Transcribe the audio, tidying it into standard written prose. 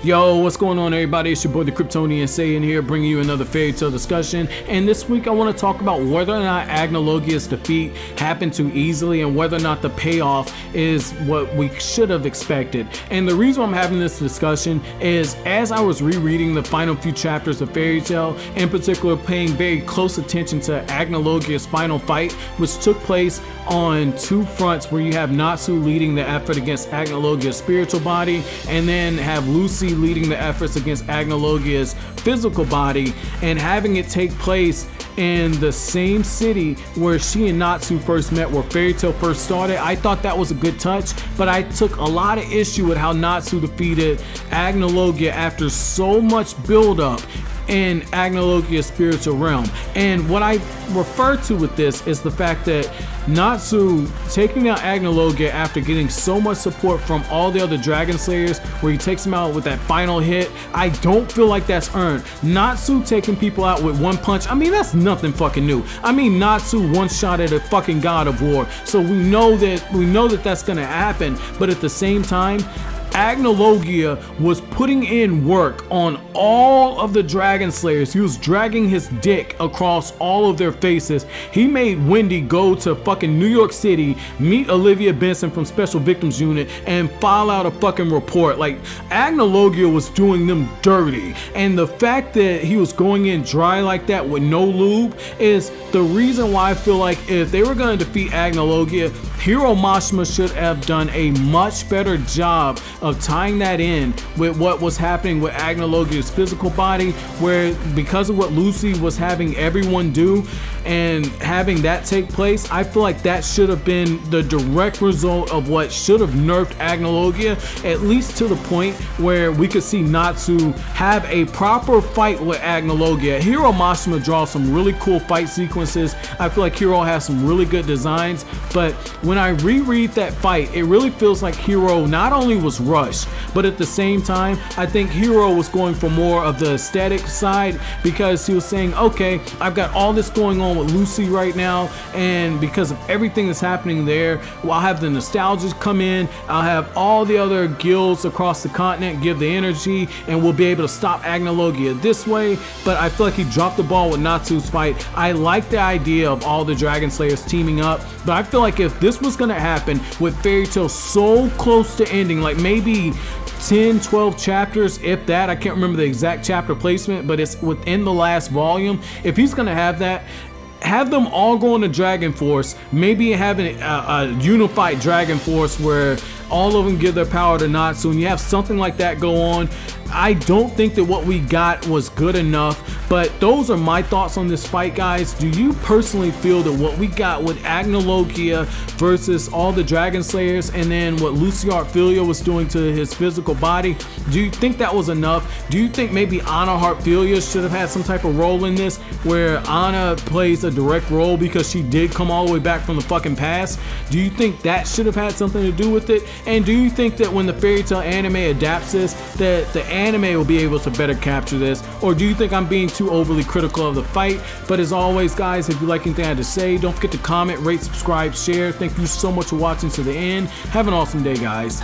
Yo, what's going on, everybody? It's your boy the Kryptonian Saiyan here, bringing you another fairy tale discussion. And this week I want to talk about whether or not Acnologia's defeat happened too easily and whether or not the payoff is what we should have expected. And the reason I'm having this discussion is as I was rereading the final few chapters of Fairy Tail, in particular paying very close attention to Acnologia's final fight, which took place on two fronts, where you have Natsu leading the effort against Acnologia's spiritual body, and then have Lucy leading the efforts against Acnologia's physical body, and having it take place in the same city where she and Natsu first met, where Fairy Tail first started. I thought that was a good touch, but I took a lot of issue with how Natsu defeated Acnologia after so much buildup in Acnologia's spiritual realm. And what I refer to with this is the fact that Natsu taking out Acnologia after getting so much support from all the other Dragon Slayers, where he takes him out with that final hit, I don't feel like that's earned. Natsu taking people out with one punch, I mean, that's nothing fucking new. I mean, Natsu one shot at a fucking god of war, so we know that that's gonna happen. But at the same time, Acnologia was putting in work on all of the Dragon Slayers. He was dragging his dick across all of their faces. He made Wendy go to fucking New York City, meet Olivia Benson from Special Victims Unit, and file out a fucking report. Like, Acnologia was doing them dirty. And the fact that he was going in dry like that with no lube is the reason why I feel like if they were going to defeat Acnologia, Hiro Mashima should have done a much better job of tying that in with what was happening with Acnologia's physical body, where because of what Lucy was having everyone do and having that take place, I feel like that should have been the direct result of what should have nerfed Acnologia, at least to the point where we could see Natsu have a proper fight with Acnologia. Hiro Mashima draws some really cool fight sequences. I feel like Hiro has some really good designs, but when I reread that fight, it really feels like Hiro not only was rushed, but at the same time, I think Hiro was going for more of the aesthetic side, because he was saying, okay, I've got all this going on with Lucy right now, and because of everything that's happening there, well, I'll have the nostalgia come in, I'll have all the other guilds across the continent give the energy, and we'll be able to stop Acnologia this way. But I feel like he dropped the ball with Natsu's fight. I like the idea of all the Dragon Slayers teaming up, but I feel like if this was gonna happen with Fairy Tail so close to ending, like maybe 10-12 chapters, if that, I can't remember the exact chapter placement, but it's within the last volume. If he's gonna have that, have them all go into Dragon Force, maybe having a unified Dragon Force where all of them give their power to Natsu, and you have something like that go on. I don't think that what we got was good enough, but those are my thoughts on this fight, guys. Do you personally feel that what we got with Acnologia versus all the Dragon Slayers, and then what Lucy Heartfilia was doing to his physical body, do you think that was enough? Do you think maybe Anna Heartfilia should have had some type of role in this, where Anna plays a direct role because she did come all the way back from the fucking past? Do you think that should have had something to do with it? And do you think that when the Fairy Tail anime adapts this, that the anime will be able to better capture this? Or do you think I'm being too overly critical of the fight? But as always, guys, if you like anything I had to say, don't forget to comment, rate, subscribe, share. Thank you so much for watching to the end. Have an awesome day, guys.